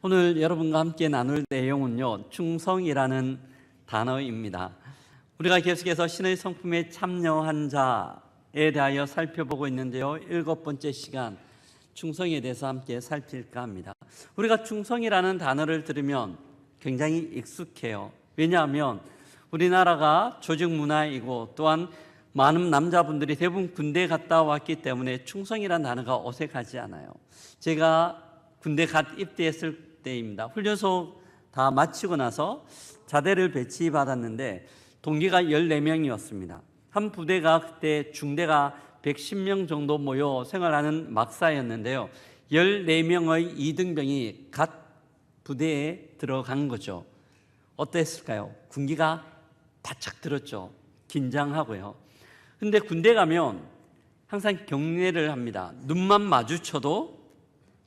오늘 여러분과 함께 나눌 내용은요, 충성이라는 단어입니다. 우리가 계속해서 신의 성품에 참여한 자에 대하여 살펴보고 있는데요, 7번째 시간 충성에 대해서 함께 살필까 합니다. 우리가 충성이라는 단어를 들으면 굉장히 익숙해요. 왜냐하면 우리나라가 조직 문화이고 또한 많은 남자분들이 대부분 군대 갔다 왔기 때문에 충성이라는 단어가 어색하지 않아요. 제가 군대 갓 입대했을 때입니다. 훈련소 다 마치고 나서 자대를 배치받았는데 동기가 14명이었습니다. 한 부대가 그때 중대가 110명 정도 모여 생활하는 막사였는데요, 14명의 이등병이 갓 부대에 들어간 거죠. 어땠을까요? 군기가 바짝 들었죠. 긴장하고요. 근데 군대 가면 항상 경례를 합니다. 눈만 마주쳐도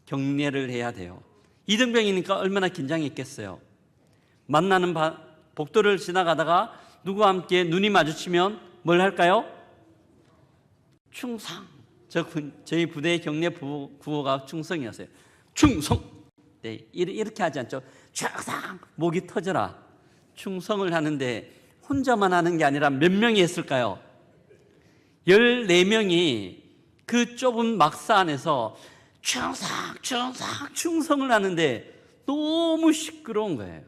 경례를 해야 돼요. 이등병이니까 얼마나 긴장했겠어요. 만나는 복도를 지나가다가 누구와 함께 눈이 마주치면 뭘 할까요? 충성. 저희 부대의 경례 구호가 충성이었어요. 충성. 네, 이렇게 하지 않죠. 충성. 목이 터져라. 충성을 하는데 혼자만 하는 게 아니라 몇 명이 했을까요? 14명이 그 좁은 막사 안에서 충성을 하는데 너무 시끄러운 거예요.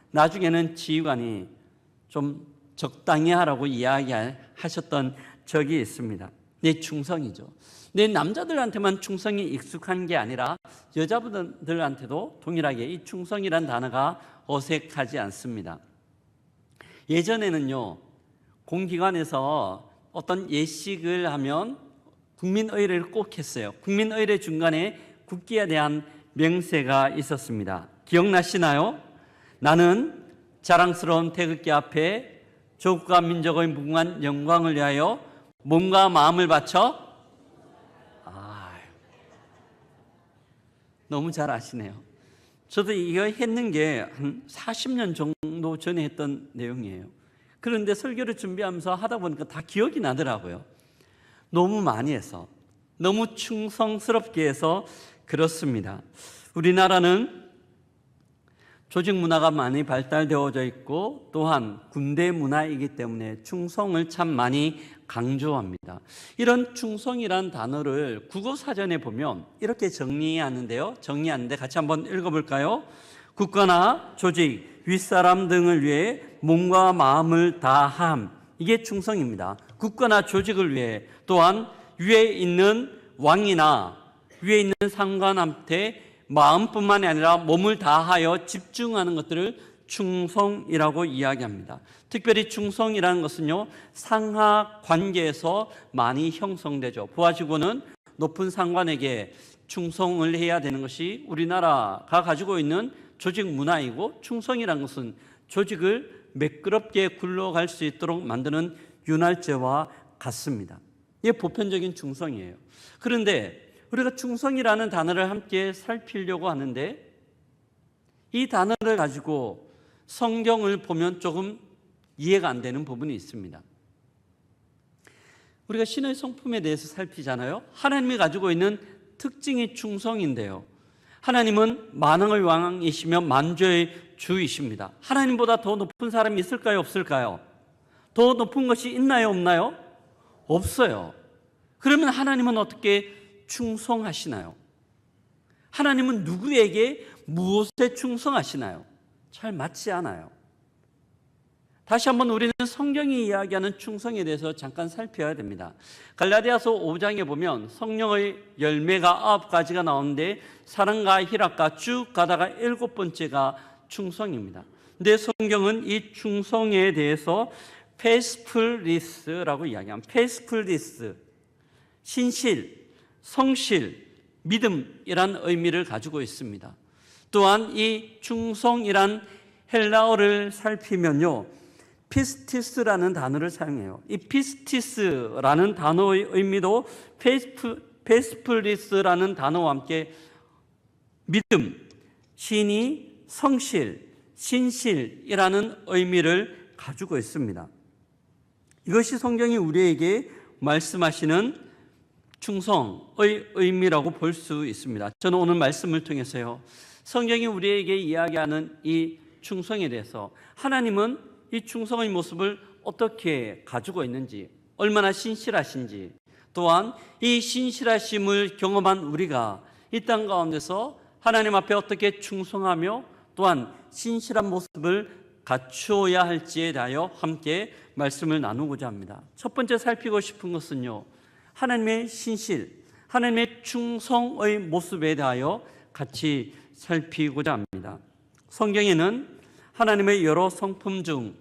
나중에는 지휘관이 좀 적당히 하라고 이야기하셨던 적이 있습니다. 네, 충성이죠. 네, 남자들한테만 충성이 익숙한 게 아니라 여자분들한테도 동일하게 이 충성이란 단어가 어색하지 않습니다. 예전에는요, 공기관에서 어떤 예식을 하면 국민의례를 꼭 했어요. 국민의례 중간에 국기에 대한 명세가 있었습니다. 기억나시나요? 나는 자랑스러운 태극기 앞에 조국과 민족의 무궁한 영광을 위하여 몸과 마음을 바쳐. 너무 잘 아시네요. 저도 이거 했는 게 한 40년 정도 전에 했던 내용이에요. 그런데 설교를 준비하면서 하다 보니까 다 기억이 나더라고요. 너무 많이 해서, 너무 충성스럽게 해서 그렇습니다. 우리나라는 조직 문화가 많이 발달되어져 있고 또한 군대 문화이기 때문에 충성을 참 많이 강조합니다. 이런 충성이란 단어를 국어사전에 보면 이렇게 정리하는데 같이 한번 읽어볼까요? 국가나 조직, 윗사람 등을 위해 몸과 마음을 다함. 이게 충성입니다. 국가나 조직을 위해, 또한 위에 있는 왕이나 위에 있는 상관한테 마음뿐만이 아니라 몸을 다하여 집중하는 것들을 충성이라고 이야기합니다. 특별히 충성이라는 것은요, 상하 관계에서 많이 형성되죠. 부하직원은 높은 상관에게 충성을 해야 되는 것이 우리나라가 가지고 있는 조직 문화이고, 충성이라는 것은 조직을 매끄럽게 굴러갈 수 있도록 만드는 윤활제와 같습니다. 이게 보편적인 충성이에요. 그런데 우리가 충성이라는 단어를 함께 살피려고 하는데, 이 단어를 가지고 성경을 보면 조금 이해가 안 되는 부분이 있습니다. 우리가 신의 성품에 대해서 살피잖아요. 하나님이 가지고 있는 특징이 충성인데요, 하나님은 만왕의 왕이시며 만주의 주이십니다. 하나님보다 더 높은 사람이 있을까요, 없을까요? 더 높은 것이 있나요, 없나요? 없어요. 그러면 하나님은 어떻게 충성하시나요? 하나님은 누구에게 무엇에 충성하시나요? 잘 맞지 않아요. 다시 한번 우리는 성경이 이야기하는 충성에 대해서 잠깐 살펴야 됩니다. 갈라디아서 5장에 보면 성령의 열매가 9가지가 나오는데 사랑과 희락과 쭉 가다가 7번째가 충성입니다. 근데 성경은 이 충성에 대해서 페스플리스라고 이야기합니다. 페스플리스, 신실, 성실, 믿음이란 의미를 가지고 있습니다. 또한 이 충성이란 헬라어를 살피면요, 피스티스라는 단어를 사용해요. 이 피스티스라는 단어의 의미도 페스플리스라는 단어와 함께 믿음, 신이, 성실, 신실이라는 의미를 가지고 있습니다. 이것이 성경이 우리에게 말씀하시는 충성의 의미라고 볼 수 있습니다. 저는 오늘 말씀을 통해서요, 성경이 우리에게 이야기하는 이 충성에 대해서 하나님은 이 충성의 모습을 어떻게 가지고 있는지, 얼마나 신실하신지, 또한 이 신실하심을 경험한 우리가 이 땅 가운데서 하나님 앞에 어떻게 충성하며 또한 신실한 모습을 갖추어야 할지에 대하여 함께 말씀을 나누고자 합니다. 첫 번째 살피고 싶은 것은요, 하나님의 신실, 하나님의 충성의 모습에 대하여 같이 살피고자 합니다. 성경에는 하나님의 여러 성품 중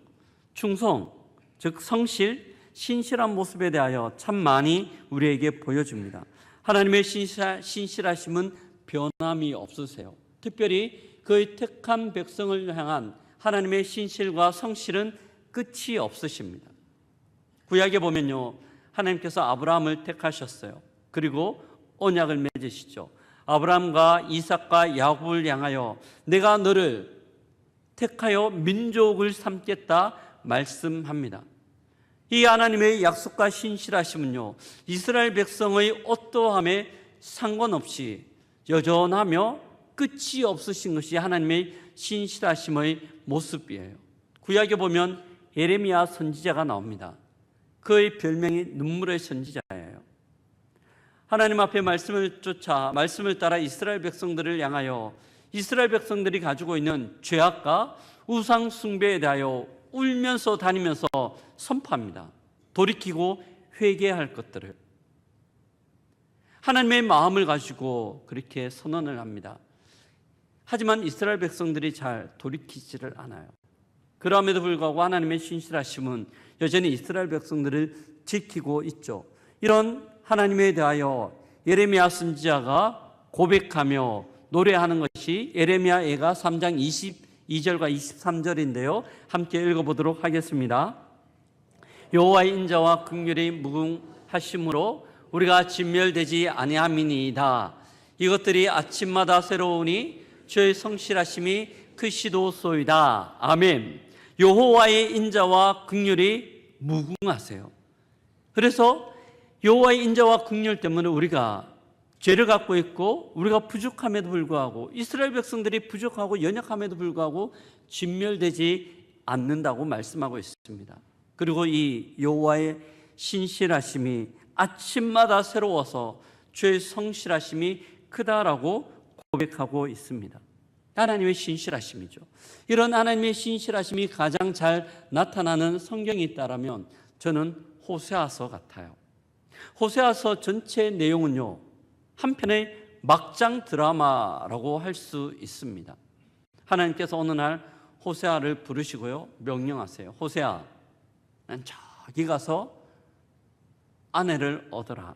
충성, 즉 성실, 신실한 모습에 대하여 참 많이 우리에게 보여줍니다. 하나님의 신실하심은 변함이 없으세요. 특별히 그의 택한 백성을 향한 하나님의 신실과 성실은 끝이 없으십니다. 구약에 보면요, 하나님께서 아브라함을 택하셨어요. 그리고 언약을 맺으시죠. 아브라함과 이삭과 야곱을 향하여 내가 너를 택하여 민족을 삼겠다 말씀합니다. 이 하나님의 약속과 신실하심은요, 이스라엘 백성의 어떠함에 상관없이 여전하며 끝이 없으신 것이 하나님의 신실하심의 모습이에요. 구약에 보면 예레미야 선지자가 나옵니다. 그의 별명이 눈물의 선지자예요. 하나님 앞에 말씀을 쫓아 말씀을 따라 이스라엘 백성들을 향하여 이스라엘 백성들이 가지고 있는 죄악과 우상 숭배에 대하여 울면서 다니면서 선포합니다. 돌이키고 회개할 것들을 하나님의 마음을 가지고 그렇게 선언을 합니다. 하지만 이스라엘 백성들이 잘 돌이키지를 않아요. 그럼에도 불구하고 하나님의 신실하심은 여전히 이스라엘 백성들을 지키고 있죠. 이런 하나님에 대하여 예레미야 선지자가 고백하며 노래하는 것이 예레미야애가 3장 22절과 23절인데요. 함께 읽어보도록 하겠습니다. 여호와의 인자와 긍휼이 무궁하심으로 우리가 진멸되지 아니함이니이다. 이것들이 아침마다 새로우니 주의 성실하심이 크시도소이다. 아멘. 여호와의 인자와 긍휼이 무궁하세요. 그래서 여호와의 인자와 긍휼 때문에 우리가 죄를 갖고 있고 우리가 부족함에도 불구하고 이스라엘 백성들이 부족하고 연약함에도 불구하고 진멸되지 않는다고 말씀하고 있습니다. 그리고 이 여호와의 신실하심이 아침마다 새로워서 주의 성실하심이 크다라고 고백하고 있습니다. 하나님의 신실하심이죠. 이런 하나님의 신실하심이 가장 잘 나타나는 성경이 있다면 저는 호세아서 같아요. 호세아서 전체 내용은요, 한편의 막장 드라마라고 할 수 있습니다. 하나님께서 어느 날 호세아를 부르시고요, 명령하세요. 호세아, 난 저기 가서 아내를 얻어라.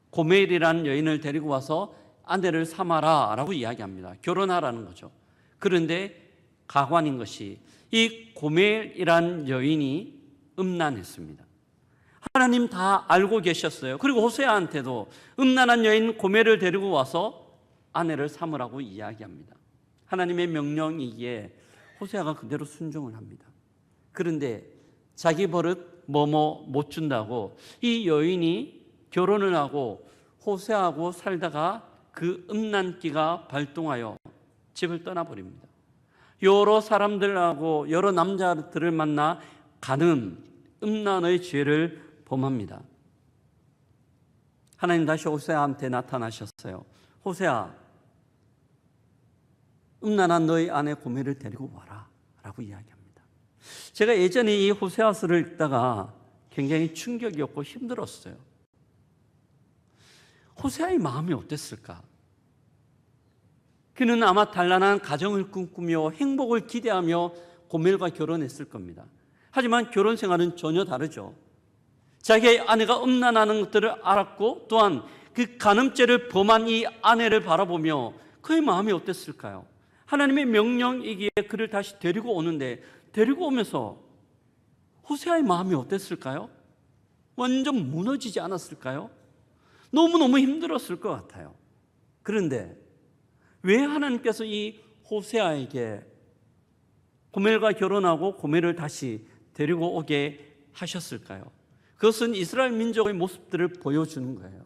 고멜이라는 여인을 데리고 와서 아내를 삼아라 라고 이야기합니다. 결혼하라는 거죠. 그런데 가관인 것이 이 고멜이라는 여인이 음란했습니다. 하나님 다 알고 계셨어요. 그리고 호세아한테도 음란한 여인 고멜을 데리고 와서 아내를 삼으라고 이야기합니다. 하나님의 명령이기에 호세아가 그대로 순종을 합니다. 그런데 자기 버릇 뭐뭐 못 준다고 이 여인이 결혼을 하고 호세아하고 살다가 그 음란기가 발동하여 집을 떠나버립니다. 여러 사람들하고 여러 남자들을 만나 간음, 음란의 죄를 범합니다. 하나님 다시 호세아한테 나타나셨어요. 호세아, 음란한 너희 아내 고멜을 데리고 와라 라고 이야기합니다. 제가 예전에 이 호세아서를 읽다가 굉장히 충격이었고 힘들었어요. 호세아의 마음이 어땠을까? 그는 아마 단란한 가정을 꿈꾸며 행복을 기대하며 고멜과 결혼했을 겁니다. 하지만 결혼 생활은 전혀 다르죠. 자기의 아내가 음란하는 것들을 알았고 또한 그 간음죄를 범한 이 아내를 바라보며 그의 마음이 어땠을까요? 하나님의 명령이기에 그를 다시 데리고 오는데 데리고 오면서 호세아의 마음이 어땠을까요? 완전 무너지지 않았을까요? 너무너무 힘들었을 것 같아요. 그런데 왜 하나님께서 이 호세아에게 고멜과 결혼하고 고멜을 다시 데리고 오게 하셨을까요? 그것은 이스라엘 민족의 모습들을 보여주는 거예요.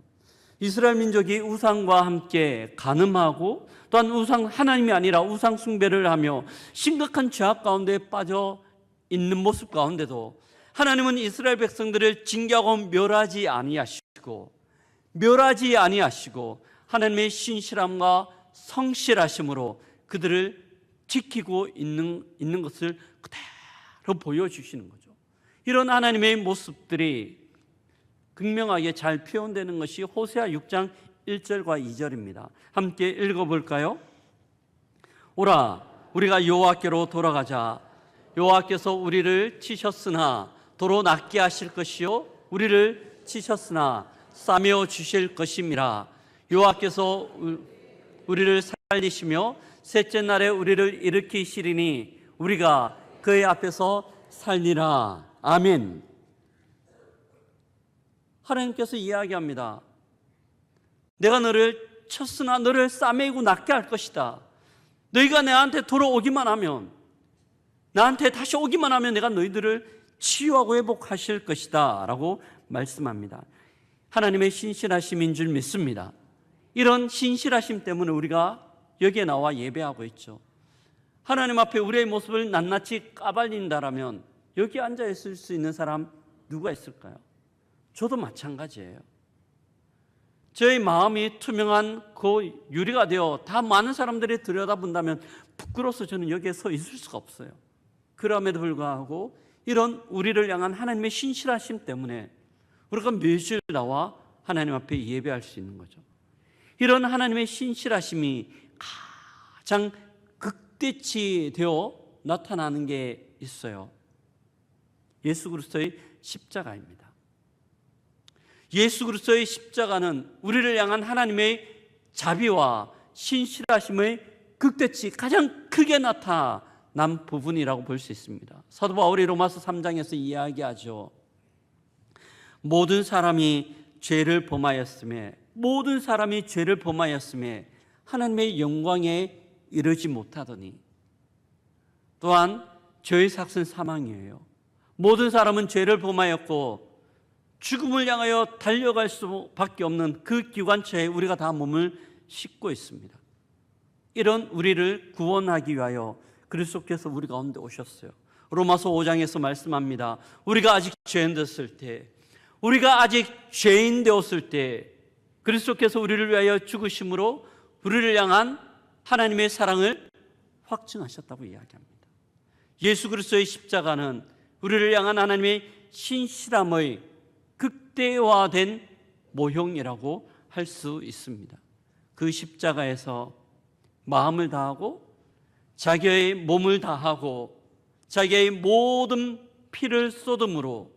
이스라엘 민족이 우상과 함께 간음하고 또한 하나님이 아니라 우상 숭배를 하며 심각한 죄악 가운데 빠져 있는 모습 가운데도 하나님은 이스라엘 백성들을 징계하고 멸하지 아니하시고 하나님의 신실함과 성실하심으로 그들을 지키고 있는 것을 그대로 보여주시는 거죠. 이런 하나님의 모습들이 극명하게 잘 표현되는 것이 호세아 6장 1절과 2절입니다. 함께 읽어볼까요? 오라, 우리가 여호와께로 돌아가자. 여호와께서 우리를 치셨으나 도로 낫게 하실 것이요 우리를 치셨으나 싸매어 주실 것임이라. 여호와께서 우리를 살리시며 셋째 날에 우리를 일으키시리니 우리가 그의 앞에서 살리라. 아멘. 하나님께서 이야기합니다. 내가 너를 쳤으나 너를 싸매고 낫게 할 것이다. 너희가 나한테 돌아오기만 하면, 나한테 다시 오기만 하면 내가 너희들을 치유하고 회복하실 것이다 라고 말씀합니다. 하나님의 신실하심인 줄 믿습니다. 이런 신실하심 때문에 우리가 여기에 나와 예배하고 있죠. 하나님 앞에 우리의 모습을 낱낱이 까발린다라면 여기 앉아 있을 수 있는 사람 누가 있을까요? 저도 마찬가지예요. 저의 마음이 투명한 그 유리가 되어 다 많은 사람들이 들여다본다면 부끄러워서 저는 여기에 서 있을 수가 없어요. 그럼에도 불구하고 이런 우리를 향한 하나님의 신실하심 때문에 우리가 매일 나와 하나님 앞에 예배할 수 있는 거죠. 이런 하나님의 신실하심이 가장 극대치 되어 나타나는 게 있어요. 예수 그리스도의 십자가입니다. 예수 그리스도의 십자가는 우리를 향한 하나님의 자비와 신실하심의 극대치 가장 크게 나타난 부분이라고 볼 수 있습니다. 사도 바울이 로마서 3장에서 이야기하죠. 모든 사람이 죄를 범하였음에 하나님의 영광에 이르지 못하더니 또한 죄의 삭은 사망이에요. 모든 사람은 죄를 범하였고 죽음을 향하여 달려갈 수밖에 없는 그 기관차에 우리가 다 몸을 싣고 있습니다. 이런 우리를 구원하기 위하여 그리스도께서 우리 가운데 오셨어요. 로마서 5장에서 말씀합니다. 우리가 아직 죄인 되었을 때 그리스도께서 우리를 위하여 죽으심으로 우리를 향한 하나님의 사랑을 확증하셨다고 이야기합니다. 예수 그리스도의 십자가는 우리를 향한 하나님의 신실함의 극대화된 모형이라고 할 수 있습니다. 그 십자가에서 마음을 다하고 자기의 몸을 다하고 자기의 모든 피를 쏟음으로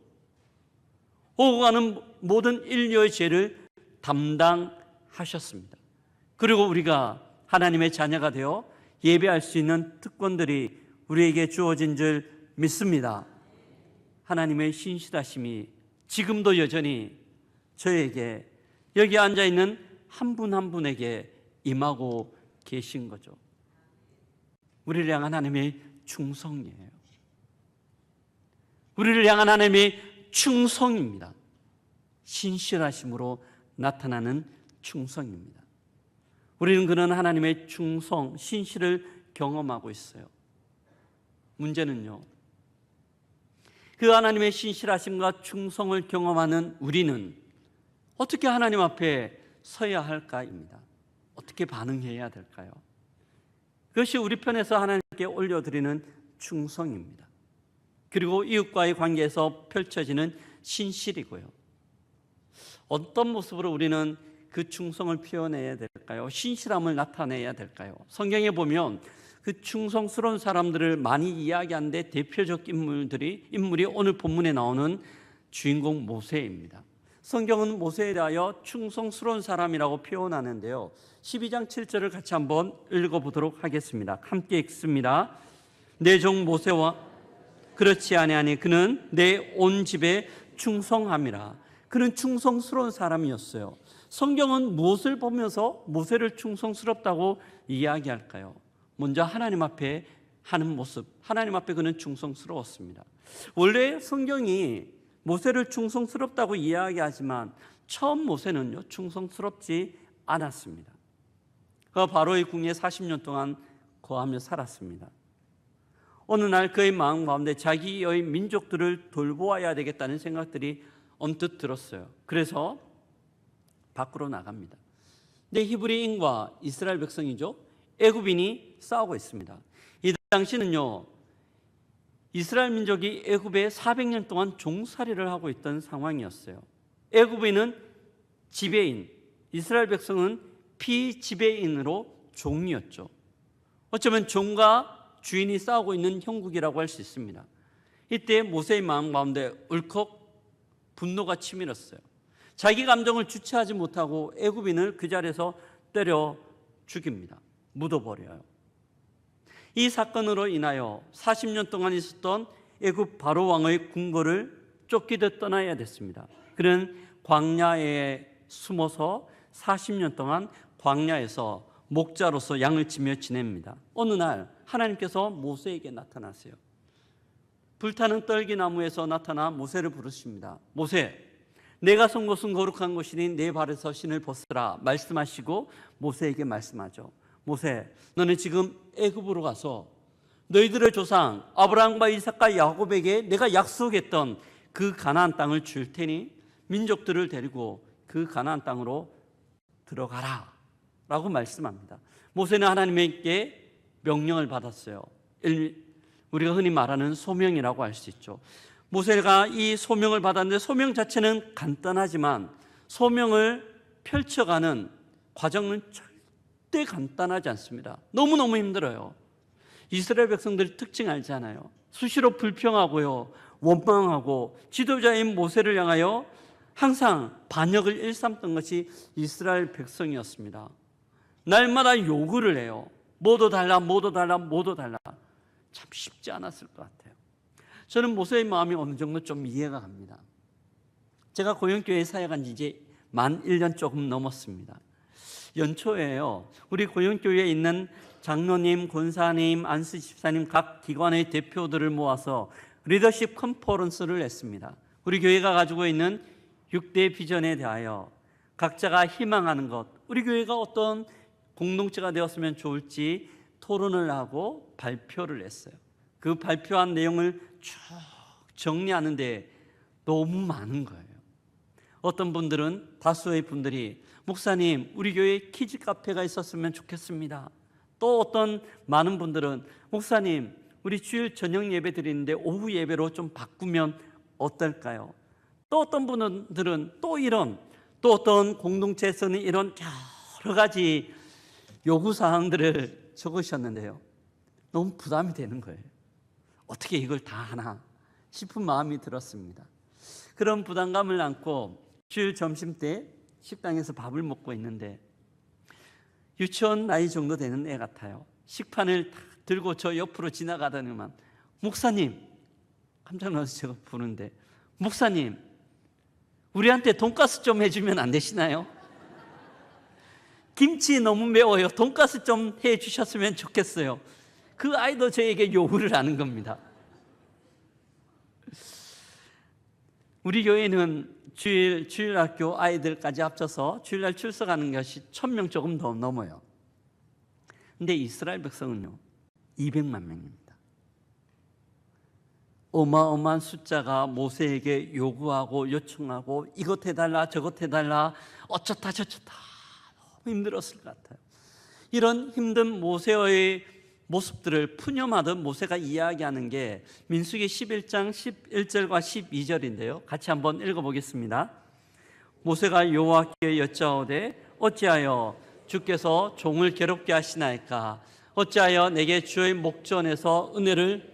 오고 가는 모든 인류의 죄를 담당하셨습니다. 그리고 우리가 하나님의 자녀가 되어 예배할 수 있는 특권들이 우리에게 주어진 줄 믿습니다. 하나님의 신실하심이 지금도 여전히 저에게 여기 앉아있는 한 분 한 분에게 임하고 계신 거죠. 우리를 향한 하나님의 충성이에요. 우리를 향한 하나님의 충성입니다. 신실하심으로 나타나는 충성입니다. 우리는 그런 하나님의 충성, 신실을 경험하고 있어요. 문제는요, 그 하나님의 신실하심과 충성을 경험하는 우리는 어떻게 하나님 앞에 서야 할까입니다. 어떻게 반응해야 될까요? 그것이 우리 편에서 하나님께 올려드리는 충성입니다. 그리고 이웃과의 관계에서 펼쳐지는 신실이고요. 어떤 모습으로 우리는 그 충성을 표현해야 될까요? 신실함을 나타내야 될까요? 성경에 보면 그 충성스러운 사람들을 많이 이야기하는데 대표적 인물이 오늘 본문에 나오는 주인공 모세입니다. 성경은 모세에 대하여 충성스러운 사람이라고 표현하는데요. 12장 7절을 같이 한번 읽어보도록 하겠습니다. 함께 읽습니다. 내 종 모세와 그렇지 아니하니 그는 내 온 집에 충성함이라. 그는 충성스러운 사람이었어요. 성경은 무엇을 보면서 모세를 충성스럽다고 이야기할까요? 먼저 하나님 앞에 하는 모습, 하나님 앞에 그는 충성스러웠습니다. 원래 성경이 모세를 충성스럽다고 이야기하지만 처음 모세는요 충성스럽지 않았습니다. 그가 바로의 궁에 40년 동안 거하며 살았습니다. 어느 날 그의 마음 가운데 자기의 민족들을 돌보아야 되겠다는 생각들이 언뜻 들었어요. 그래서 밖으로 나갑니다. 근데 히브리인과 이스라엘 백성이죠, 애굽인이 싸우고 있습니다. 이 당시는요 이스라엘 민족이 애굽에 400년 동안 종살이를 하고 있던 상황이었어요. 애굽인은 지배인, 이스라엘 백성은 피지배인으로 종이었죠. 어쩌면 종과 주인이 싸우고 있는 형국이라고 할 수 있습니다. 이때 모세의 마음 가운데 울컥 분노가 치밀었어요. 자기 감정을 주체하지 못하고 애굽인을 그 자리에서 때려 죽입니다. 묻어버려요. 이 사건으로 인하여 40년 동안 있었던 애굽 바로 왕의 궁궐을 쫓기듯 떠나야 됐습니다. 그는 광야에 숨어서 40년 동안 광야에서 목자로서 양을 치며 지냅니다. 어느 날 하나님께서 모세에게 나타나세요. 불타는 떨기나무에서 나타나 모세를 부르십니다. 모세, 내가 선 곳은 거룩한 곳이니 내 발에서 신을 벗으라 말씀하시고 모세에게 말씀하죠. 모세, 너는 지금 애굽으로 가서 너희들의 조상 아브라함과 이삭과 야곱에게 내가 약속했던 그 가나안 땅을 줄 테니 민족들을 데리고 그 가나안 땅으로 들어가라 라고 말씀합니다. 모세는 하나님께 명령을 받았어요. 우리가 흔히 말하는 소명이라고 할 수 있죠. 모세가 이 소명을 받았는데 소명 자체는 간단하지만 소명을 펼쳐가는 과정은 절대 간단하지 않습니다. 너무너무 힘들어요. 이스라엘 백성들 특징 알잖아요. 수시로 불평하고요, 원망하고 지도자인 모세를 향하여 항상 반역을 일삼던 것이 이스라엘 백성이었습니다. 날마다 요구를 해요. 뭐도 달라, 뭐도 달라, 뭐도 달라. 참 쉽지 않았을 것 같아요. 저는 모세의 마음이 어느 정도 좀 이해가 갑니다. 제가 고영교회에 사역한 지 이제 만 1년 조금 넘었습니다. 연초에요, 우리 고영교회에 있는 장로님, 권사님, 안수 집사님 각 기관의 대표들을 모아서 리더십 컨퍼런스를 했습니다. 우리 교회가 가지고 있는 6대 비전에 대하여 각자가 희망하는 것, 우리 교회가 어떤 공동체가 되었으면 좋을지 토론을 하고 발표를 했어요. 그 발표한 내용을 쭉 정리하는데 너무 많은 거예요. 어떤 분들은, 다수의 분들이 목사님, 우리 교회에 키즈 카페가 있었으면 좋겠습니다. 또 어떤 많은 분들은 목사님, 우리 주일 저녁 예배 드리는데 오후 예배로 좀 바꾸면 어떨까요? 또 어떤 분들은 또 어떤 공동체에서는 이런 여러 가지 요구사항들을 적으셨는데요, 너무 부담이 되는 거예요. 어떻게 이걸 다 하나 싶은 마음이 들었습니다. 그런 부담감을 안고 주일 점심 때 식당에서 밥을 먹고 있는데 유치원 나이 정도 되는 애 같아요. 식판을 들고 저 옆으로 지나가더니만 목사님, 깜짝 놀라서 제가 부르는데 목사님, 우리한테 돈가스 좀 해주면 안 되시나요? 김치 너무 매워요. 돈가스 좀 해주셨으면 좋겠어요. 그 아이도 저에게 요구를 하는 겁니다. 우리 교회는 주일학교 아이들까지 합쳐서 주일날 출석하는 것이 1000명 조금 더 넘어요. 근데 이스라엘 백성은요 200만 명입니다. 어마어마한 숫자가 모세에게 요구하고 요청하고 이것 해달라 저것 해달라 어쩌다 저쩌다 너무 힘들었을 것 같아요. 이런 힘든 모세의 모습들을 푸념하듯 모세가 이야기하는 게 민수기 11장 11절과 12절인데요. 같이 한번 읽어보겠습니다. 모세가 여호와께 여짜오되 어찌하여 주께서 종을 괴롭게 하시나이까? 어찌하여 내게 주의 목전에서 은혜를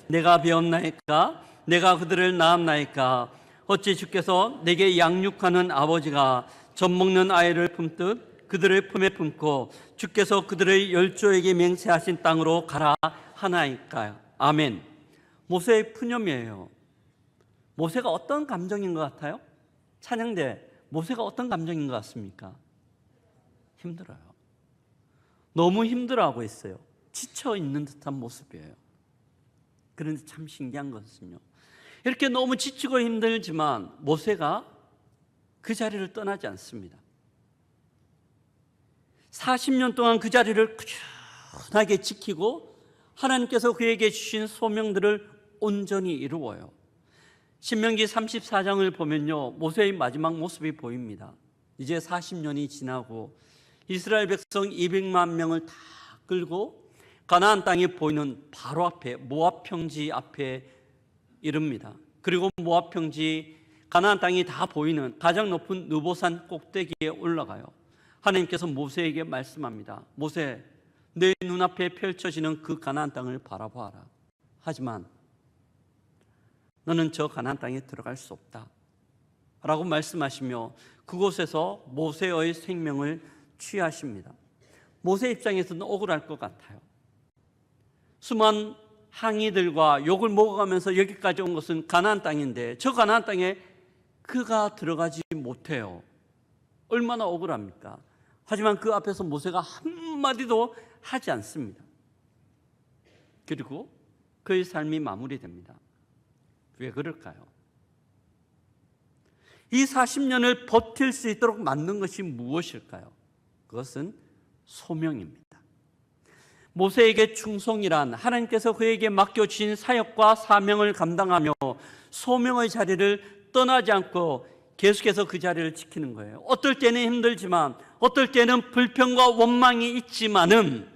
내가 배웠나이까? 내가 그들을 낳았나이까? 어찌 주께서 내게 양육하는 아버지가 젖 먹는 아이를 품듯 그들을 품에 품고 주께서 그들의 열조에게 맹세하신 땅으로 가라 하나이까? 아멘. 모세의 푸념이에요. 모세가 어떤 감정인 것 같아요? 찬양대 모세가 어떤 감정인 것 같습니까? 힘들어요. 너무 힘들어하고 있어요. 지쳐 있는 듯한 모습이에요. 그런데 참 신기한 것은요, 이렇게 너무 지치고 힘들지만 모세가 그 자리를 떠나지 않습니다. 40년 동안 그 자리를 꾸준하게 지키고 하나님께서 그에게 주신 소명들을 온전히 이루어요. 신명기 34장을 보면요, 모세의 마지막 모습이 보입니다. 이제 40년이 지나고 이스라엘 백성 200만 명을 다 끌고 가나안 땅이 보이는 바로 앞에 모압 평지 앞에 이릅니다. 그리고 모압 평지 가나안 땅이 다 보이는 가장 높은 느보산 꼭대기에 올라가요. 하나님께서 모세에게 말씀합니다. 모세, 내 눈앞에 펼쳐지는 그 가나안 땅을 바라보아라. 하지만 너는 저 가나안 땅에 들어갈 수 없다 라고 말씀하시며 그곳에서 모세의 생명을 취하십니다. 모세 입장에서는 억울할 것 같아요. 수많은 항이들과 욕을 먹어가면서 여기까지 온 것은 가나안 땅인데 저 가나안 땅에 그가 들어가지 못해요. 얼마나 억울합니까? 하지만 그 앞에서 모세가 한마디도 하지 않습니다. 그리고 그의 삶이 마무리됩니다. 왜 그럴까요? 이 40년을 버틸 수 있도록 만든 것이 무엇일까요? 그것은 소명입니다. 모세에게 충성이란 하나님께서 그에게 맡겨주신 사역과 사명을 감당하며 소명의 자리를 떠나지 않고 계속해서 그 자리를 지키는 거예요. 어떨 때는 힘들지만, 어떨 때는 불평과 원망이 있지만은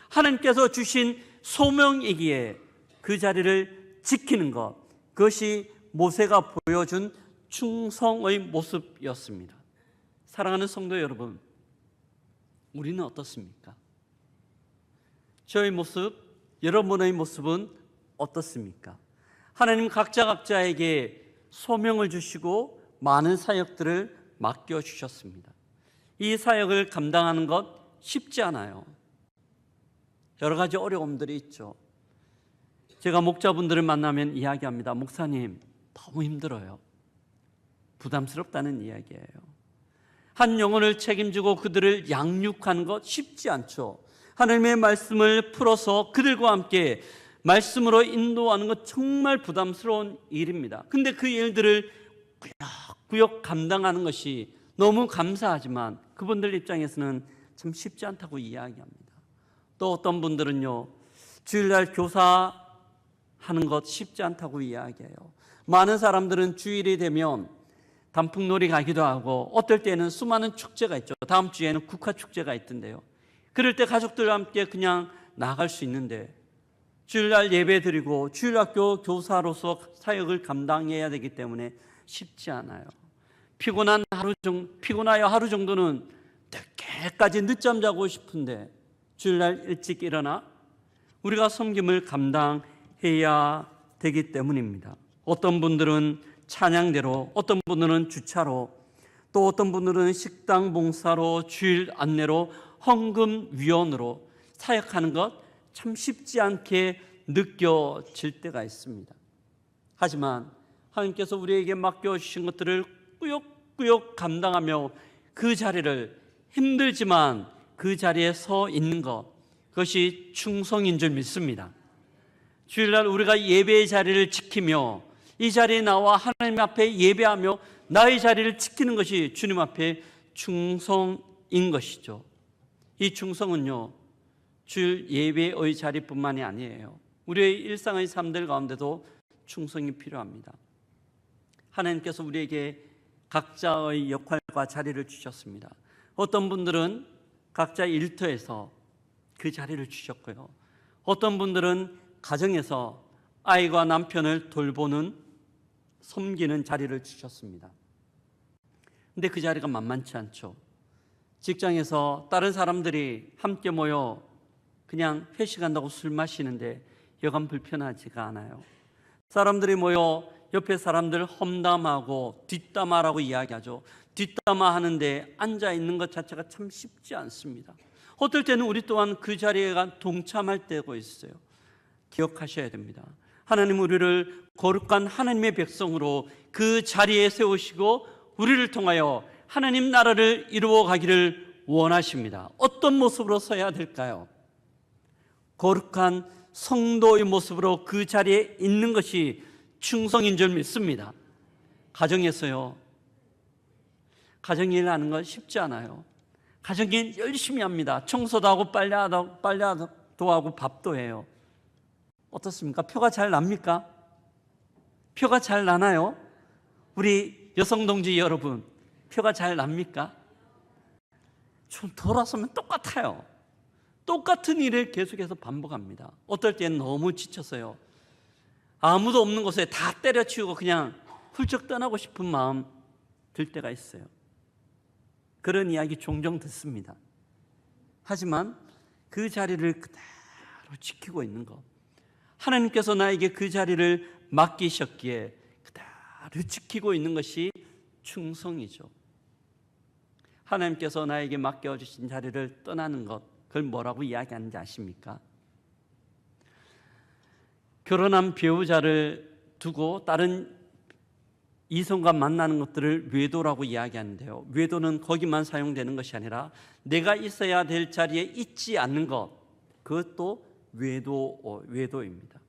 하나님께서 주신 소명이기에 그 자리를 지키는 것, 그것이 모세가 보여준 충성의 모습이었습니다. 사랑하는 성도 여러분, 우리는 어떻습니까? 저의 모습, 여러분의 모습은 어떻습니까? 하나님 각자에게 소명을 주시고 많은 사역들을 맡겨주셨습니다. 이 사역을 감당하는 것 쉽지 않아요. 여러 가지 어려움들이 있죠. 제가 목자분들을 만나면 이야기합니다. 목사님, 너무 힘들어요. 부담스럽다는 이야기예요. 한 영혼을 책임지고 그들을 양육하는 것 쉽지 않죠. 하나님의 말씀을 풀어서 그들과 함께 말씀으로 인도하는 것 정말 부담스러운 일입니다. 근데 그 일들을 구역구역 감당하는 것이 너무 감사하지만 그분들 입장에서는 참 쉽지 않다고 이야기합니다. 또 어떤 분들은요, 주일날 교사하는 것 쉽지 않다고 이야기해요. 많은 사람들은 주일이 되면 단풍놀이 가기도 하고 어떨 때는 수많은 축제가 있죠. 다음 주에는 국화축제가 있던데요. 그럴 때 가족들과 함께 그냥 나갈 수 있는데 주일날 예배 드리고 주일학교 교사로서 사역을 감당해야 되기 때문에 쉽지 않아요. 피곤하여 하루 정도는 늦게까지 늦잠 자고 싶은데 주일날 일찍 일어나 우리가 섬김을 감당해야 되기 때문입니다. 어떤 분들은 찬양대로, 어떤 분들은 주차로, 또 어떤 분들은 식당 봉사로, 주일 안내로, 헌금위원으로 사역하는 것 참 쉽지 않게 느껴질 때가 있습니다. 하지만 하나님께서 우리에게 맡겨주신 것들을 꾸역꾸역 감당하며 그 자리를 힘들지만 그 자리에 서 있는 것, 그것이 충성인 줄 믿습니다. 주일날 우리가 예배의 자리를 지키며 이 자리에 나와 하나님 앞에 예배하며 나의 자리를 지키는 것이 주님 앞에 충성인 것이죠. 이 충성은요, 주일 예배의 자리뿐만이 아니에요. 우리의 일상의 삶들 가운데도 충성이 필요합니다. 하나님께서 우리에게 각자의 역할과 자리를 주셨습니다. 어떤 분들은 각자 일터에서 그 자리를 주셨고요. 어떤 분들은 가정에서 아이와 남편을 돌보는, 섬기는 자리를 주셨습니다. 근데 그 자리가 만만치 않죠. 직장에서 다른 사람들이 함께 모여 그냥 회식한다고 술 마시는데 여간 불편하지가 않아요. 사람들이 모여 옆에 사람들 험담하고 뒷담화라고 이야기하죠. 뒷담화하는데 앉아있는 것 자체가 참 쉽지 않습니다. 어떨 때는 우리 또한 그 자리에 동참할 때가 있어요. 기억하셔야 됩니다. 하나님 우리를 거룩한 하나님의 백성으로 그 자리에 세우시고 우리를 통하여 하나님 나라를 이루어 가기를 원하십니다. 어떤 모습으로 서야 될까요? 거룩한 성도의 모습으로 그 자리에 있는 것이 충성인 줄 믿습니다. 가정에서요, 가정일 하는 건 쉽지 않아요. 가정일 열심히 합니다. 청소도 하고 빨래도 하고 밥도 해요. 어떻습니까? 표가 잘 납니까? 표가 잘 나나요? 우리 여성 동지 여러분, 표가 잘 납니까? 좀 돌아서면 똑같아요. 똑같은 일을 계속해서 반복합니다. 어떨 때는 너무 지쳐서요, 아무도 없는 곳에 다 때려치우고 그냥 훌쩍 떠나고 싶은 마음 들 때가 있어요. 그런 이야기 종종 듣습니다. 하지만 그 자리를 그대로 지키고 있는 것, 하나님께서 나에게 그 자리를 맡기셨기에 그대로 지키고 있는 것이 충성이죠. 하나님께서 나에게 맡겨주신 자리를 떠나는 것, 그걸 뭐라고 이야기하는지 아십니까? 결혼한 배우자를 두고 다른 이성과 만나는 것들을 외도라고 이야기하는데요, 외도는 거기만 사용되는 것이 아니라 내가 있어야 될 자리에 있지 않는 것, 그것도 외도입니다.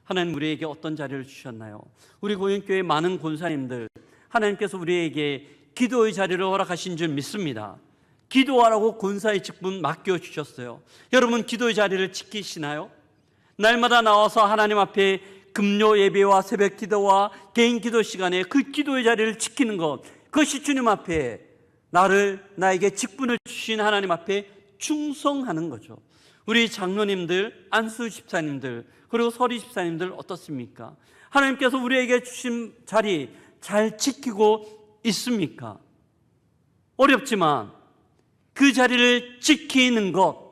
하나님 우리에게 어떤 자리를 주셨나요? 우리 고인교회 많은 권사님들, 하나님께서 우리에게 기도의 자리를 허락하신 줄 믿습니다. 기도하라고 권사의 직분 맡겨주셨어요. 여러분, 기도의 자리를 지키시나요? 날마다 나와서 하나님 앞에 금요 예배와 새벽 기도와 개인 기도 시간에 그 기도의 자리를 지키는 것, 그것이 주님 앞에 나에게 직분을 주신 하나님 앞에 충성하는 거죠. 우리 장로님들, 안수 집사님들, 그리고 서리 집사님들 어떻습니까? 하나님께서 우리에게 주신 자리 잘 지키고 있습니까? 어렵지만 그 자리를 지키는 것,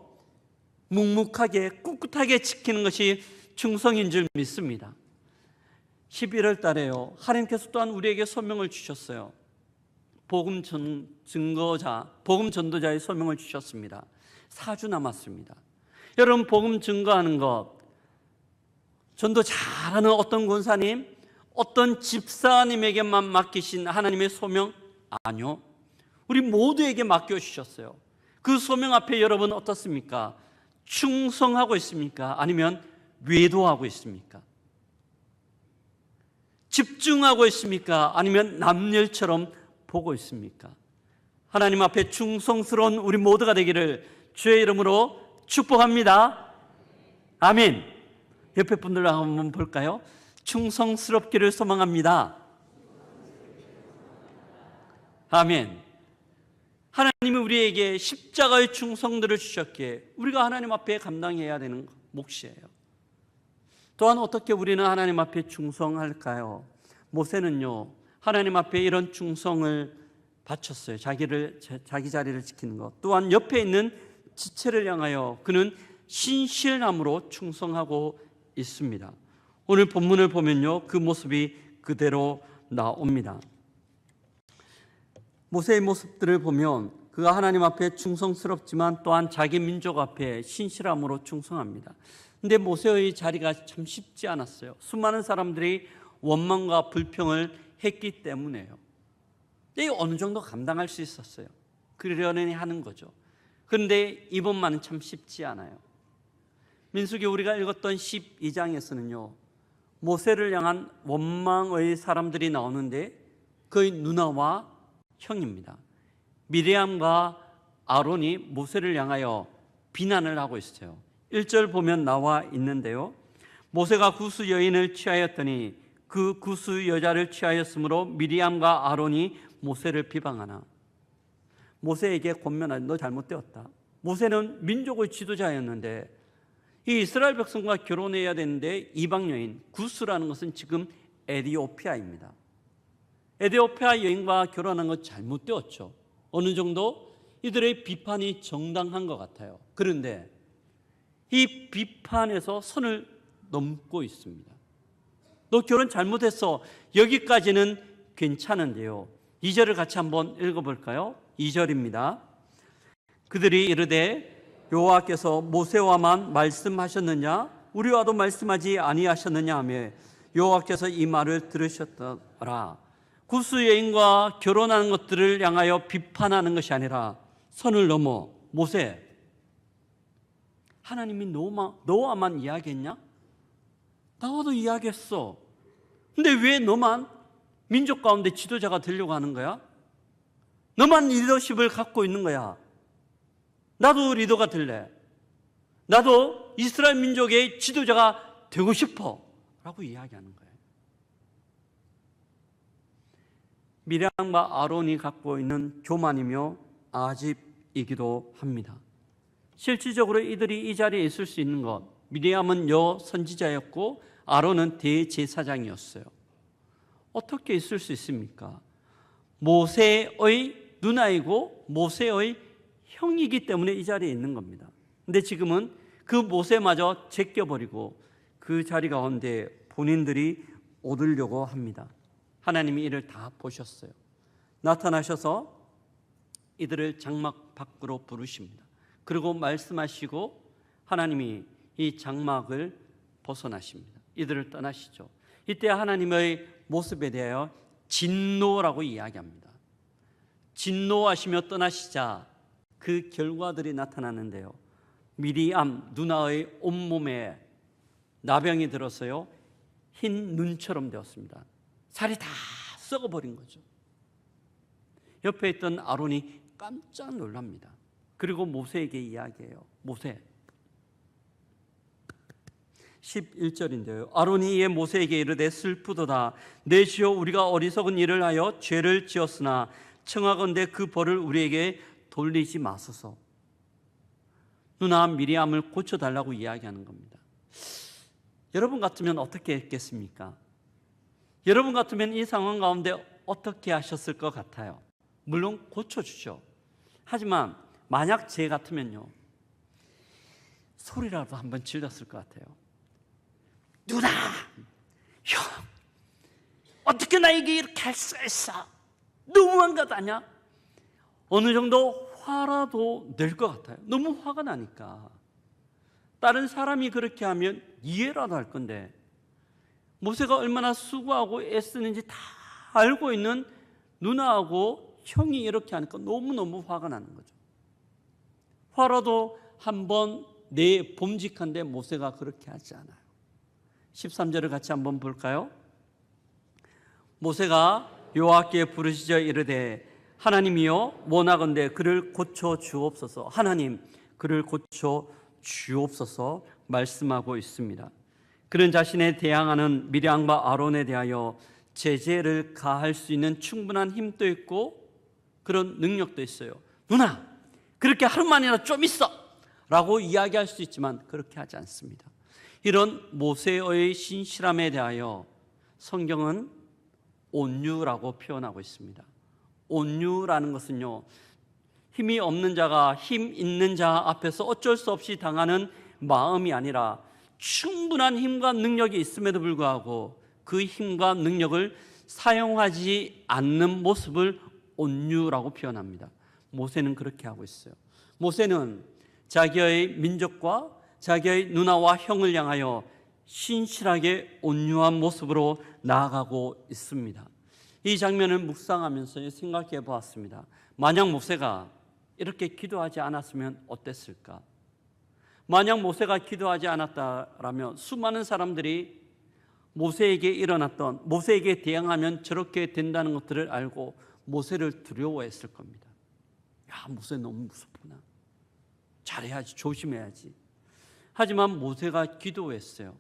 묵묵하게 꿋꿋하게 지키는 것이 충성인 줄 믿습니다. 11월 달에요, 하나님께서 또한 우리에게 소명을 주셨어요. 복음 전도자의 소명을 주셨습니다. 4주 남았습니다. 여러분, 복음 증거하는 것, 전도 잘하는 어떤 권사님, 어떤 집사님에게만 맡기신 하나님의 소명? 아니요, 우리 모두에게 맡겨주셨어요. 그 소명 앞에 여러분 어떻습니까? 충성하고 있습니까? 아니면 외도하고 있습니까? 집중하고 있습니까? 아니면 남일처럼 보고 있습니까? 하나님 앞에 충성스러운 우리 모두가 되기를 주의 이름으로 축복합니다. 아멘. 옆에 분들 한번 볼까요? 충성스럽기를 소망합니다. 아멘. 하나님이 우리에게 십자가의 충성들을 주셨기에 우리가 하나님 앞에 감당해야 되는 몫이에요. 또한 어떻게 우리는 하나님 앞에 충성할까요? 모세는요, 하나님 앞에 이런 충성을 바쳤어요. 자기 자리를 지키는 것. 또한 옆에 있는 지체를 향하여 그는 신실함으로 충성하고 있습니다. 오늘 본문을 보면요, 그 모습이 그대로 나옵니다. 모세의 모습들을 보면 그가 하나님 앞에 충성스럽지만 또한 자기 민족 앞에 신실함으로 충성합니다. 근데 모세의 자리가 참 쉽지 않았어요. 수많은 사람들이 원망과 불평을 했기 때문에요. 어느 정도 감당할 수 있었어요. 그러려니 하는 거죠. 그런데 이번만은 참 쉽지 않아요. 민수기 우리가 읽었던 12장에서는요, 모세를 향한 원망의 사람들이 나오는데 그의 누나와 형입니다. 미리암과 아론이 모세를 향하여 비난을 하고 있어요. 1절 보면 나와 있는데요, 모세가 구스 여인을 취하였더니 그 구스 여자를 취하였으므로 미리암과 아론이 모세를 비방하나. 모세에게 권면하니 너 잘못되었다. 모세는 민족의 지도자였는데 이 이스라엘 백성과 결혼해야 되는데 이방 여인, 구스라는 것은 지금 에디오피아입니다. 에디오피아 여인과 결혼한 것 잘못되었죠. 어느 정도 이들의 비판이 정당한 것 같아요. 그런데 이 비판에서 선을 넘고 있습니다. 너 결혼 잘못했어. 여기까지는 괜찮은데요, 2절을 같이 한번 읽어볼까요? 2절입니다. 그들이 이르되 여호와께서 모세와만 말씀하셨느냐? 우리와도 말씀하지 아니하셨느냐 하며 여호와께서 이 말을 들으셨더라. 구스 여인과 결혼하는 것들을 향하여 비판하는 것이 아니라 선을 넘어 모세, 하나님이 너와만 이야기했냐? 나와도 이야기했어. 근데 왜 너만 민족 가운데 지도자가 되려고 하는 거야? 너만 리더십을 갖고 있는 거야. 나도 리더가 될래. 나도 이스라엘 민족의 지도자가 되고 싶어 라고 이야기하는 거예요. 미리암과 아론이 갖고 있는 교만이며 아집이기도 합니다. 실질적으로 이들이 이 자리에 있을 수 있는 것, 미리암은 여선지자였고 아론은 대제사장이었어요. 어떻게 있을 수 있습니까? 모세의 누나이고 모세의 형이기 때문에 이 자리에 있는 겁니다. 근데 지금은 그 모세마저 제껴버리고 그 자리 가운데 본인들이 얻으려고 합니다. 하나님이 이를 다 보셨어요. 나타나셔서 이들을 장막 밖으로 부르십니다. 그리고 말씀하시고 하나님이 이 장막을 벗어나십니다. 이들을 떠나시죠. 이때 하나님의 모습에 대하여 진노라고 이야기합니다. 진노하시며 떠나시자 그 결과들이 나타나는데요. 미리암 누나의 온몸에 나병이 들어서요, 흰 눈처럼 되었습니다. 살이 다 썩어버린 거죠. 옆에 있던 아론이 깜짝 놀랍니다. 그리고 모세에게 이야기해요. 모세 11절인데요. 아론이 이에 모세에게 이르되 슬프도다. 내 주여, 우리가 어리석은 일을 하여 죄를 지었으나 청하건대 그 벌을 우리에게 돌리지 마소서. 누나 미리암을 고쳐달라고 이야기하는 겁니다. 여러분 같으면 어떻게 했겠습니까? 여러분 같으면 이 상황 가운데 어떻게 하셨을 것 같아요? 물론 고쳐주죠. 하지만 만약 제 같으면요, 소리라도 한번 질렀을 것 같아요. 누나, 형, 어떻게 나에게 이렇게 할 수 있어? 너무한 것 아니야? 어느 정도 화라도 낼 것 같아요. 너무 화가 나니까. 다른 사람이 그렇게 하면 이해라도 할 건데, 모세가 얼마나 수고하고 애쓰는지 다 알고 있는 누나하고 형이 이렇게 하니까 너무너무 화가 나는 거죠. 화라도 한번 내 범직한데 모세가 그렇게 하지 않아요. 13절을 같이 한번 볼까요? 모세가 여호와께 부르시자 이르되 하나님이여, 원하건대 그를 고쳐 주옵소서. 하나님, 그를 고쳐 주옵소서 말씀하고 있습니다. 그는 자신에 대항하는 미리암과 아론에 대하여 제재를 가할 수 있는 충분한 힘도 있고 그런 능력도 있어요. 누나, 그렇게 하루만이나 좀 있어 라고 이야기할 수 있지만 그렇게 하지 않습니다. 이런 모세의 신실함에 대하여 성경은 온유라고 표현하고 있습니다. 온유라는 것은요, 힘이 없는 자가 힘 있는 자 앞에서 어쩔 수 없이 당하는 마음이 아니라 충분한 힘과 능력이 있음에도 불구하고 그 힘과 능력을 사용하지 않는 모습을 온유라고 표현합니다. 모세는 그렇게 하고 있어요. 모세는 자기의 민족과 자기의 누나와 형을 향하여 신실하게 온유한 모습으로 나아가고 있습니다. 이 장면을 묵상하면서 생각해 보았습니다. 만약 모세가 이렇게 기도하지 않았으면 어땠을까? 만약 모세가 기도하지 않았다라면 수많은 사람들이 모세에게 일어났던, 모세에게 대항하면 저렇게 된다는 것들을 알고 모세를 두려워했을 겁니다. 야, 모세 너무 무섭구나. 잘해야지, 조심해야지. 하지만 모세가 기도했어요.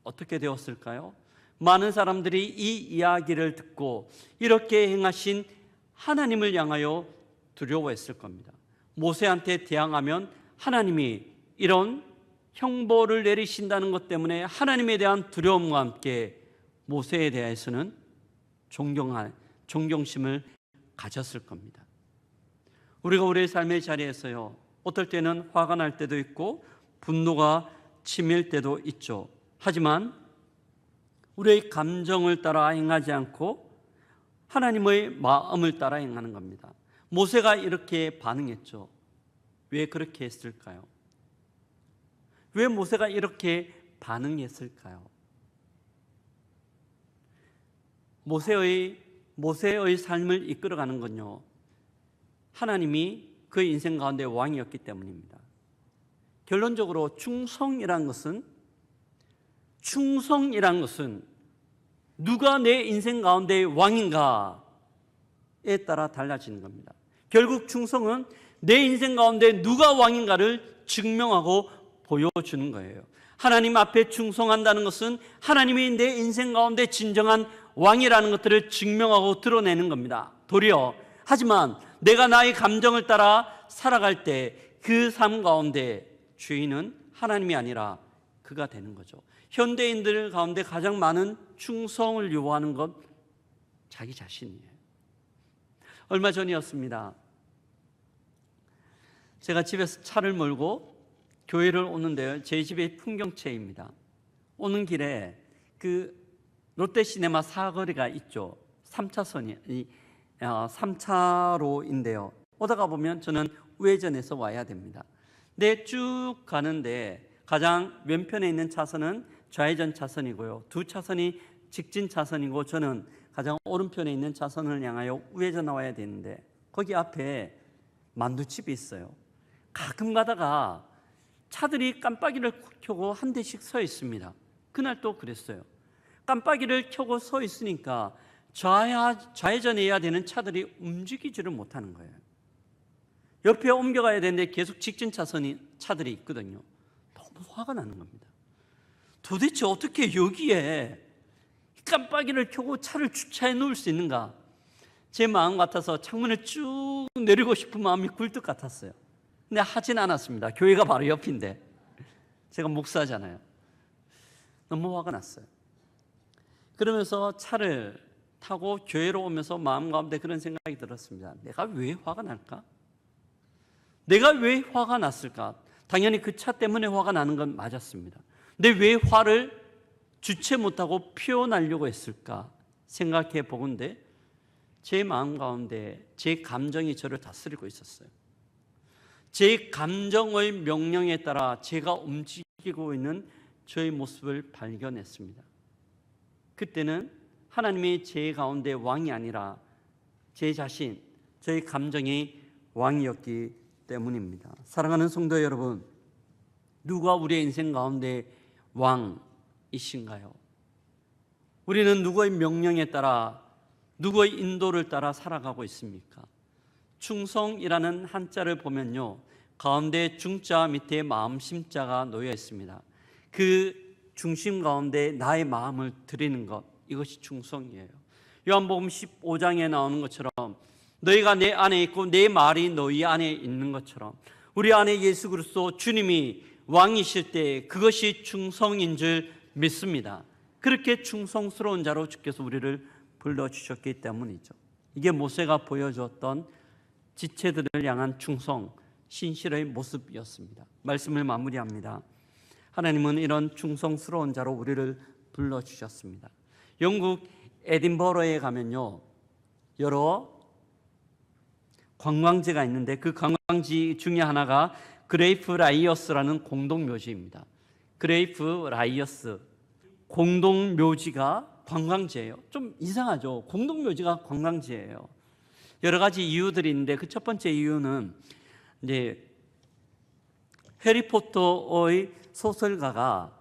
어떻게 되었을까요? 많은 사람들이 이 이야기를 듣고 이렇게 행하신 하나님을 향하여 두려워했을 겁니다. 모세한테 대항하면 하나님이 이런 형벌을 내리신다는 것 때문에 하나님에 대한 두려움과 함께 모세에 대해서는 존경심을 가졌을 겁니다. 우리가 우리의 삶의 자리에서요, 어떨 때는 화가 날 때도 있고 분노가 치밀 때도 있죠. 하지만 우리의 감정을 따라 행하지 않고 하나님의 마음을 따라 행하는 겁니다. 모세가 이렇게 반응했죠. 왜 그렇게 했을까요? 왜 모세가 이렇게 반응했을까요? 모세의 삶을 이끌어가는 건요, 하나님이 그의 인생 가운데 왕이었기 때문입니다. 결론적으로 충성이란 것은 누가 내 인생 가운데 왕인가에 따라 달라지는 겁니다. 결국 충성은 내 인생 가운데 누가 왕인가를 증명하고 보여주는 거예요. 하나님 앞에 충성한다는 것은 하나님이 내 인생 가운데 진정한 왕이라는 것들을 증명하고 드러내는 겁니다. 도리어 하지만 내가 나의 감정을 따라 살아갈 때 그 삶 가운데 주인은 하나님이 아니라 그가 되는 거죠. 현대인들 가운데 가장 많은 충성을 요구하는 건 자기 자신이에요. 얼마 전이었습니다. 제가 집에서 차를 몰고 교회를 오는데요. 제 집이 풍경채입니다. 오는 길에 그 롯데시네마 사거리가 있죠. 3차로인데요. 오다가 보면 저는 우회전해서 와야 됩니다. 근데 쭉 가는데 가장 왼편에 있는 차선은 좌회전 차선이고요. 두 차선이 직진 차선이고 저는 가장 오른편에 있는 차선을 향하여 우회전 나와야 되는데 거기 앞에 만두집이 있어요. 가끔 가다가 차들이 깜빡이를 켜고 한 대씩 서 있습니다. 그날 또 그랬어요. 깜빡이를 켜고 서 있으니까 좌회전해야 되는 차들이 움직이지를 못하는 거예요. 옆에 옮겨가야 되는데 계속 직진 차들이 있거든요. 너무 화가 나는 겁니다. 도대체 어떻게 여기에 깜빡이를 켜고 차를 주차해 놓을 수 있는가? 제 마음 같아서 창문을 쭉 내리고 싶은 마음이 굴뚝 같았어요. 근데 하진 않았습니다. 교회가 바로 옆인데 제가 목사잖아요. 너무 화가 났어요. 그러면서 차를 타고 교회로 오면서 마음 가운데 그런 생각이 들었습니다. 내가 왜 화가 날까? 내가 왜 화가 났을까? 당연히 그 차 때문에 화가 나는 건 맞았습니다. 근데 왜 화를 주체 못하고 표현하려고 했을까 생각해 보건대 제 마음 가운데 제 감정이 저를 다스리고 있었어요. 제 감정의 명령에 따라 제가 움직이고 있는 저의 모습을 발견했습니다. 그때는 하나님이 제 가운데 왕이 아니라 제 자신, 저의 감정이 왕이었기 때문입니다. 사랑하는 성도 여러분, 누가 우리의 인생 가운데 왕이신가요? 우리는 누구의 명령에 따라, 누구의 인도를 따라 살아가고 있습니까? 충성이라는 한자를 보면요, 가운데 중자 밑에 마음 심자가 놓여 있습니다. 그 중심 가운데 나의 마음을 드리는 것, 이것이 충성이에요. 요한복음 15장에 나오는 것처럼 너희가 내 안에 있고 내 말이 너희 안에 있는 것처럼 우리 안에 예수 그리스도 주님이 왕이실 때 그것이 충성인 줄 믿습니다. 그렇게 충성스러운 자로 주께서 우리를 불러주셨기 때문이죠. 이게 모세가 보여주었던 지체들을 향한 충성, 신실의 모습이었습니다. 말씀을 마무리합니다. 하나님은 이런 충성스러운 자로 우리를 불러주셨습니다. 영국 에딘버러에 가면요, 여러 관광지가 있는데 그 관광지 중에 하나가 그레이프 라이어스라는 공동묘지입니다. 그레이프 라이어스 공동묘지가 관광지예요. 좀 이상하죠. 공동묘지가 관광지예요. 여러 가지 이유들이 있는데 그 첫 번째 이유는 이제 해리포터의 소설가가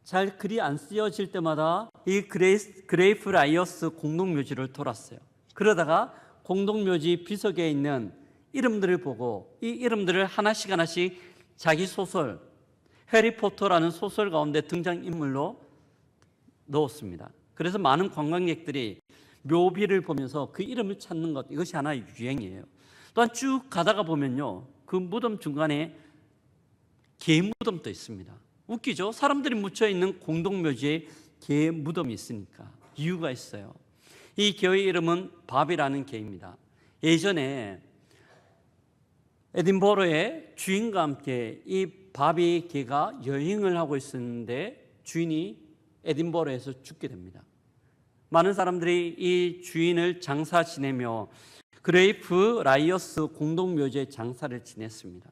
잘 글이 안 쓰여질 때마다 이 그레이프 라이어스 공동묘지를 돌았어요. 그러다가 공동묘지 비석에 있는 이름들을 보고 이 이름들을 하나씩 자기 소설 해리포터라는 소설 가운데 등장인물로 넣었습니다. 그래서 많은 관광객들이 묘비를 보면서 그 이름을 찾는 것, 이것이 하나의 유행이에요. 또한 쭉 가다가 보면요, 그 무덤 중간에 개 무덤도 있습니다. 웃기죠? 사람들이 묻혀있는 공동묘지에 개 무덤이 있으니까 이유가 있어요. 이 개의 이름은 밥이라는 개입니다. 예전에 에딘버러의 주인과 함께 이 바비 개가 여행을 하고 있었는데 주인이 에딘버러에서 죽게 됩니다. 많은 사람들이 이 주인을 장사 지내며 그레이프 라이어스 공동묘지에 장사를 지냈습니다.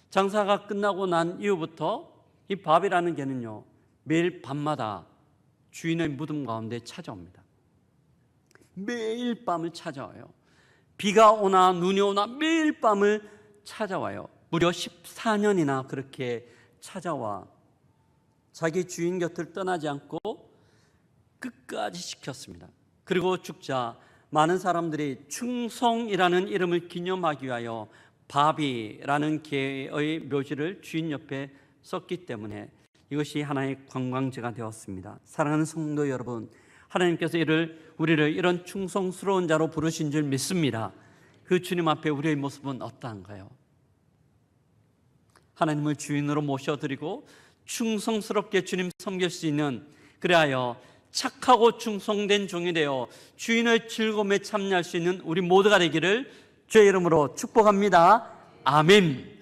장사가 끝나고 난 이후부터 이 바비라는 개는요, 매일 밤마다 주인의 무덤 가운데 찾아옵니다. 매일 밤을 찾아와요. 비가 오나 눈이 오나 매일 밤을 찾아와요. 무려 14년이나 그렇게 찾아와 자기 주인 곁을 떠나지 않고 끝까지 지켰습니다. 그리고 죽자 많은 사람들이 충성이라는 이름을 기념하기 위하여 바비라는 개의 묘지를 주인 옆에 썼기 때문에 이것이 하나의 관광지가 되었습니다. 사랑하는 성도 여러분, 하나님께서 우리를 이런 충성스러운 자로 부르신 줄 믿습니다. 그 주님 앞에 우리의 모습은 어떠한가요? 하나님을 주인으로 모셔드리고 충성스럽게 주님 섬길 수 있는, 그리하여 착하고 충성된 종이 되어 주인의 즐거움에 참여할 수 있는 우리 모두가 되기를 주의 이름으로 축복합니다. 아멘.